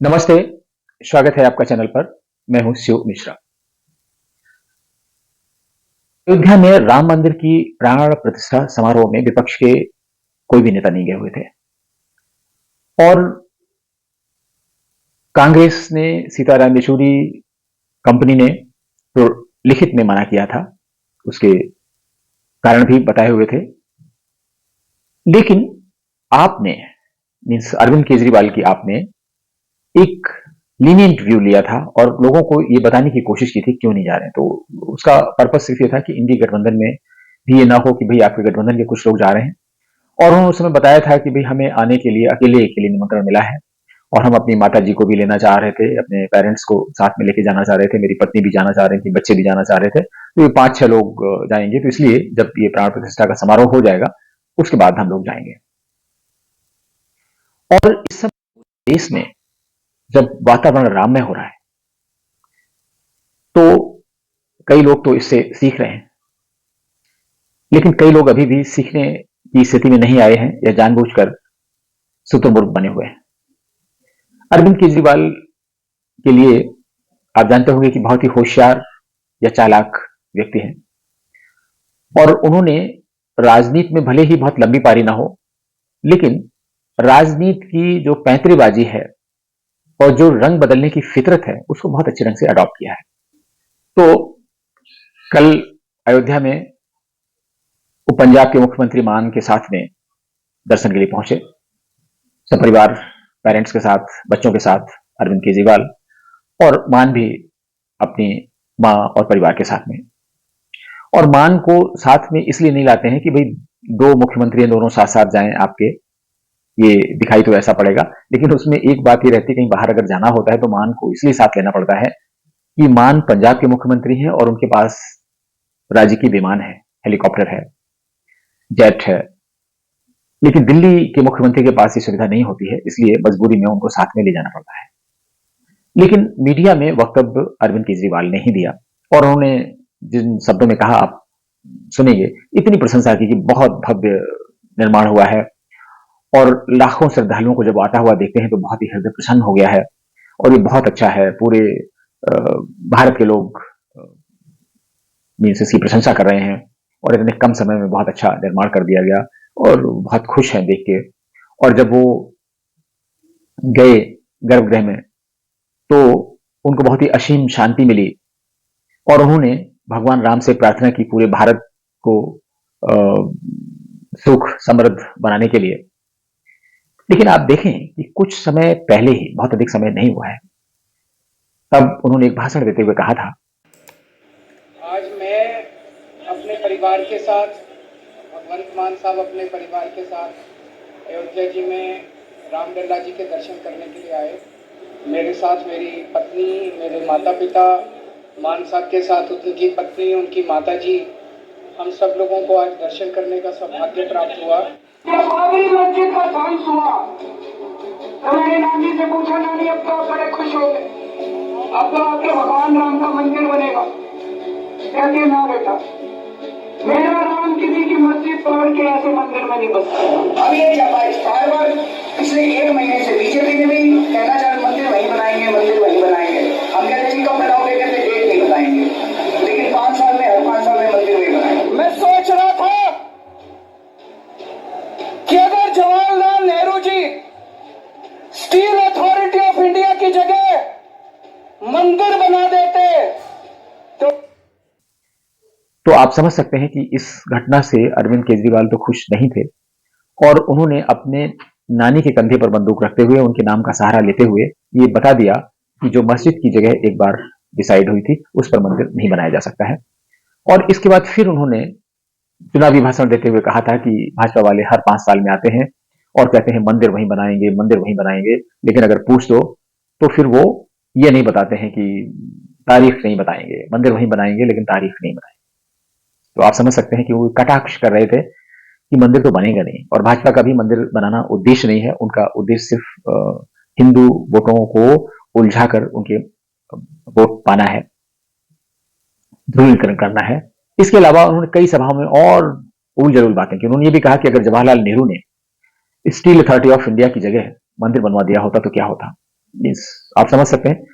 नमस्ते, स्वागत है आपका चैनल पर। मैं हूं शिव मिश्रा। अयोध्या में राम मंदिर की प्राण प्रतिष्ठा समारोह में विपक्ष के कोई भी नेता नहीं गए हुए थे और कांग्रेस ने, सीताराम येचुरी कंपनी ने तो लिखित में मना किया था। उसके कारण भी बताए हुए थे। लेकिन आपने, मीन्स अरविंद केजरीवाल की आपने एक लीनियंट व्यू लिया था और लोगों को ये बताने की कोशिश की थी क्यों नहीं जा रहे हैं। तो उसका पर्पस सिर्फ ये था कि इंडी गठबंधन में भी ये ना हो कि भाई आपके गठबंधन के कुछ लोग जा रहे हैं। और उन्होंने उस समय बताया था कि भाई हमें आने के लिए अकेले के लिए निमंत्रण मिला है और हम अपनी माता जी को भी लेना चाह रहे थे, अपने पेरेंट्स को साथ में लेके जाना चाह रहे थे, मेरी पत्नी भी जाना चाह रही थी, बच्चे भी जाना चाह रहे थे। तो ये 5-6 लोग जाएंगे। तो इसलिए जब ये प्राण प्रतिष्ठा का समारोह हो जाएगा उसके बाद हम लोग जाएंगे। और इस सब देश में जब वातावरण राममय हो रहा है तो कई लोग तो इससे सीख रहे हैं, लेकिन कई लोग अभी भी सीखने की स्थिति में नहीं आए हैं या जानबूझकर शुतुरमुर्ग बने हुए हैं। अरविंद केजरीवाल के लिए आप जानते होंगे कि बहुत ही होशियार या चालाक व्यक्ति हैं और उन्होंने राजनीति में भले ही बहुत लंबी पारी ना हो, लेकिन राजनीति की जो पैंतरेबाजी है और जो रंग बदलने की फितरत है उसको बहुत अच्छे ढंग से अडॉप्ट किया है। तो कल अयोध्या में वो पंजाब के मुख्यमंत्री मान के साथ में दर्शन के लिए पहुंचे, सपरिवार, पेरेंट्स के साथ, बच्चों के साथ अरविंद केजरीवाल, और मान भी अपनी माँ और परिवार के साथ में। और मान को साथ में इसलिए नहीं लाते हैं कि भाई दो मुख्यमंत्री हैं, दोनों साथ साथ जाएं आपके, ये दिखाई तो ऐसा पड़ेगा। लेकिन उसमें एक बात ये रहती है, कहीं बाहर अगर जाना होता है तो मान को इसलिए साथ लेना पड़ता है कि मान पंजाब के मुख्यमंत्री हैं और उनके पास राज्य की विमान है, हेलीकॉप्टर है, जेट है। लेकिन दिल्ली के मुख्यमंत्री के पास ये सुविधा नहीं होती है, इसलिए मजबूरी में उनको साथ में ले जाना पड़ता है। लेकिन मीडिया में वक्तव्य अरविंद केजरीवाल ने ही दिया और उन्होंने जिन शब्दों में कहा आप सुनेंगे, इतनी प्रशंसा की कि बहुत भव्य निर्माण हुआ है और लाखों श्रद्धालुओं को जब आता हुआ देखते हैं तो बहुत ही हृदय प्रसन्न हो गया है और ये बहुत अच्छा है। पूरे भारत के लोग मीन्स इसकी प्रशंसा कर रहे हैं और इतने कम समय में बहुत अच्छा निर्माण कर दिया गया और बहुत खुश हैं देख के। और जब वो गए गर्भगृह में तो उनको बहुत ही असीम शांति मिली और उन्होंने भगवान राम से प्रार्थना की पूरे भारत को सुख समृद्ध बनाने के लिए। लेकिन आप देखें कि कुछ समय पहले ही, बहुत अधिक समय नहीं हुआ है, तब उन्होंने एक भाषण देते हुए कहा था, आज मैं अपने परिवार के साथ, भगवंत मान साहब अपने परिवार के साथ अयोध्या जी में रामलला जी के दर्शन करने के लिए आए। मेरे साथ मेरी पत्नी, मेरे माता पिता, मान साहब के साथ उनकी पत्नी, उनकी माता जी, हम सब लोगों को आज दर्शन करने का सौभाग्य प्राप्त हुआ। जब बाबरी मस्जिद का ध्वंस हुआ तो मैंने नानी से पूछा, नानी अब तो आप बड़े खुश हो गए, अब तो आपके भगवान राम का मंदिर बनेगा। कहती ना बेटा, मेरा राम किसी की मस्जिद तोड़ के ऐसे मंदिर में नहीं बसता। अभी बार बार पिछले 1 महीने से बीजेपी ने भी कहना चाहे मंदिर वहीं बनाएंगे, मंदिर वहीं बनाएंगे। हम कहते जी कब बनाओगे, कहते डेट नहीं बताएंगे, लेकिन 5 साल में, हर 5 साल में मंदिर वहीं बनाएंगे। मैं सोच रहा था कि अगर Jawaharlal Nehru ji steel authority of India की जगह मंदिर बना देते तो आप समझ सकते हैं कि इस घटना से अरविंद केजरीवाल तो खुश नहीं थे और उन्होंने अपने नानी के कंधे पर बंदूक रखते हुए, उनके नाम का सहारा लेते हुए ये बता दिया कि जो मस्जिद की जगह एक बार डिसाइड हुई थी उस पर मंदिर नहीं बनाया जा सकता है। और इसके बाद फिर उन्होंने चुनावी भाषण देते हुए कहा था कि भाजपा वाले हर 5 साल में आते हैं और कहते हैं मंदिर वहीं बनाएंगे, मंदिर वहीं बनाएंगे, लेकिन अगर पूछ दो तो फिर वो ये नहीं बताते हैं कि तारीख नहीं बताएंगे, मंदिर वहीं बनाएंगे लेकिन तारीख नहीं बताएंगे। तो आप समझ सकते हैं कि वो कटाक्ष कर रहे थे कि मंदिर तो बनेगा नहीं। और भाजपा का भी मंदिर बनाना उद्देश्य नहीं है, उनका उद्देश्य सिर्फ हिंदू वोटों को उलझाकर उनके वोट पाना है, ध्रुवीकरण करना है। इसके अलावा उन्होंने कई सभाओं में और उल जरूल बातें की। उन्होंने ये भी कहा कि अगर जवाहरलाल नेहरू ने स्टील अथॉरिटी ऑफ इंडिया की जगह मंदिर बनवा दिया होता तो क्या होता। आप समझ सकते हैं।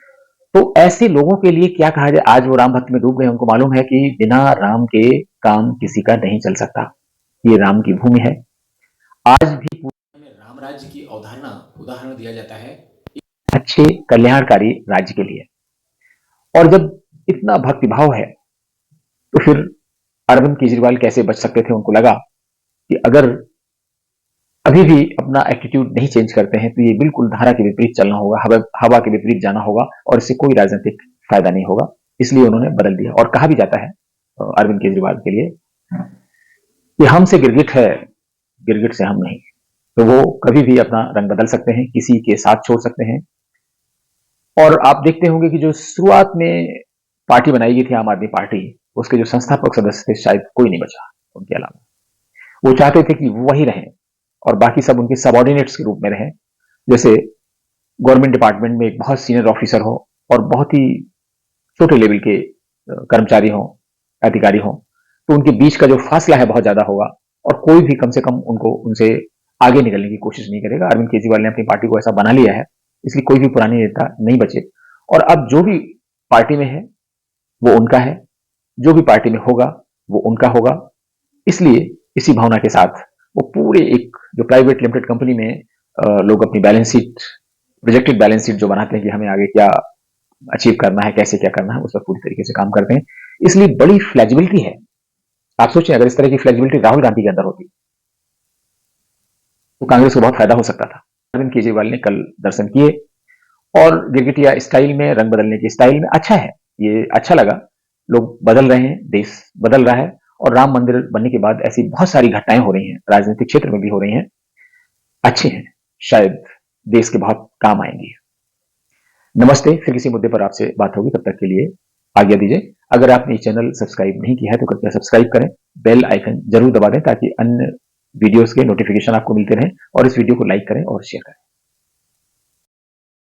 तो ऐसे लोगों के लिए क्या कहा जाए, आज वो राम भक्ति में डूब गए, उनको मालूम है कि बिना राम के काम किसी का नहीं चल सकता, ये राम की भूमि है। आज भी पूरे में राम राज्य की अवधारणा उदाहरण दिया जाता है अच्छे कल्याणकारी राज्य के लिए। और जब इतना भक्तिभाव है तो फिर अरविंद केजरीवाल कैसे बच सकते थे। उनको लगा कि अगर अभी भी अपना एटीट्यूड नहीं चेंज करते हैं तो ये बिल्कुल धारा के विपरीत चलना होगा, हवा के विपरीत जाना होगा और इससे कोई राजनीतिक फायदा नहीं होगा। इसलिए उन्होंने बदल दिया। और कहा भी जाता है अरविंद केजरीवाल के लिए कि हमसे गिरगिट है, गिरगिट से हम नहीं। तो वो कभी भी अपना रंग बदल सकते हैं, किसी के साथ छोड़ सकते हैं। और आप देखते होंगे कि जो शुरुआत में पार्टी बनाई गई थी आम आदमी पार्टी, उसके जो संस्थापक सदस्य थे शायद कोई नहीं बचा उनके अलावा। वो चाहते थे कि वही रहें और बाकी सब उनके सबऑर्डिनेट्स के रूप में रहें। जैसे गवर्नमेंट डिपार्टमेंट में एक बहुत सीनियर ऑफिसर हो और बहुत ही छोटे लेवल के कर्मचारी हो, अधिकारी हो, तो उनके बीच का जो फासला है बहुत ज्यादा होगा और कोई भी कम से कम उनको उनसे आगे निकलने की कोशिश नहीं करेगा। अरविंद केजरीवाल ने अपनी पार्टी को ऐसा बना लिया है, इसलिए कोई भी पुराने नेता नहीं बचे। और अब जो भी पार्टी में है वो उनका है, जो भी पार्टी में होगा वो उनका होगा। इसलिए इसी भावना के साथ वो पूरे एक जो प्राइवेट लिमिटेड कंपनी में लोग अपनी balance sheet, projected balance sheet जो बनाते हैं कि हमें आगे क्या अचीव करना है, कैसे क्या करना है, उस पर पूरी तरीके से काम करते हैं। इसलिए बड़ी फ्लेक्सिबिलिटी है। आप सोचें अगर इस तरह की फ्लेक्सिबिलिटी राहुल गांधी के अंदर होती तो कांग्रेस को बहुत फायदा हो सकता था। अरविंद केजरीवाल ने कल दर्शन किए और गिरगिटिया स्टाइल में, रंग बदलने की स्टाइल में अच्छा है, ये अच्छा लगा। लोग बदल रहे हैं, देश बदल रहा है और राम मंदिर बनने के बाद ऐसी बहुत सारी घटनाएं हो रही हैं, राजनीतिक क्षेत्र में भी हो रही हैं, अच्छे हैं, शायद देश के बहुत काम आएंगी। नमस्ते, फिर किसी मुद्दे पर आपसे बात होगी, तब तक के लिए आज्ञा दीजिए। अगर आपने चैनल सब्सक्राइब नहीं किया है तो कृपया सब्सक्राइब करें, बेल आइकन जरूर दबा दें ताकि अन्य वीडियोस के नोटिफिकेशन आपको मिलते रहें और इस वीडियो को लाइक करें और शेयर करें।